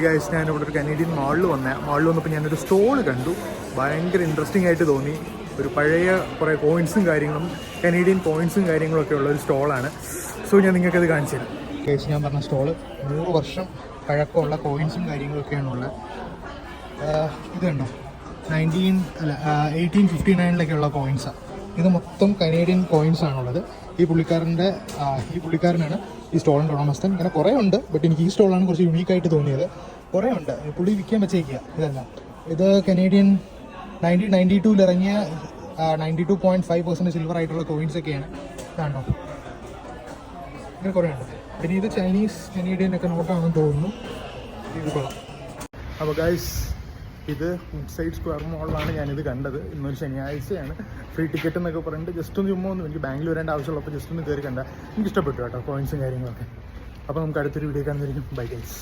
Guys, ഞാനിവിടെ ഒരു Canadian മാളിൽ വന്നപ്പോൾ ഞാനൊരു സ്റ്റോൾ കണ്ടു. ഭയങ്കര ഇൻട്രസ്റ്റിംഗ് ആയിട്ട് തോന്നി. ഒരു പഴയ കുറേ കോയിൻസും കാര്യങ്ങളും കനേഡിയൻ കോയിൻസും കാര്യങ്ങളൊക്കെ ഉള്ള ഒരു സ്റ്റോളാണ്. സോ ഞാൻ നിങ്ങൾക്കത് കാണിച്ചു തരാം. ഗൈസ്, ഞാൻ പറഞ്ഞ സ്റ്റോള് 100 വർഷം പഴക്കമുള്ള കോയിൻസും കാര്യങ്ങളൊക്കെയാണുള്ളത്. ഇത് കണ്ടോ, 1859-ലൊക്കെയുള്ള കോയിൻസാണ്. ഇത് മൊത്തം കനേഡിയൻ കോയിൻസ് ആണുള്ളത്. ഈ പുള്ളിക്കാരനാണ് ഈ സ്റ്റോളിൻ്റെ ഉടമസ്ഥൻ. ഇങ്ങനെ കുറേ ഉണ്ട്, ബട്ട് എനിക്ക് ഈ സ്റ്റോളാണ് കുറച്ച് യുണീക്കായിട്ട് തോന്നിയത്. കുറേ ഉണ്ട്, പുള്ളി വിൽക്കാൻ വെച്ചേക്കുക. ഇതെല്ലാം ഇത് കനേഡിയൻ 1992 ഇറങ്ങിയ 92.5% സിൽവർ ആയിട്ടുള്ള കോയിൻസ് ഒക്കെയാണ്. ഇതാണോ, ഇങ്ങനെ കുറേ ഉണ്ട്. പിന്നെ ഇത് ചൈനീസ് കനേഡിയൻ ഒക്കെ നോട്ടാണെന്ന് തോന്നുന്നു. ഇത് കൊള്ളാം. അപ്പോൾ ഗൈസ്, ഇത് വുഡ്സൈഡ് സ്ക്വയർ മോളിലാണ് ഞാനിത് കണ്ടത്. ഇന്നൊരു ശനിയാഴ്ചയാണ്. ഫ്രീ ടിക്കറ്റ് എന്നൊക്കെ പറഞ്ഞിട്ട് ജസ്റ്റ് ഒന്ന് ചുമ്മാ ഒന്ന്, എനിക്ക് ബാംഗ്ലൂർ വരേണ്ട ആവശ്യമുള്ളപ്പോൾ ജസ്റ്റ് ഒന്ന് കയറി കണ്ട. എനിക്ക് ഇഷ്ടപ്പെട്ടു കേട്ടോ കോയിൻസും കാര്യങ്ങളൊക്കെ. അപ്പോൾ നമുക്ക് അടുത്തൊരു വീഡിയോ കാണുന്നതായിരിക്കും. Bye guys.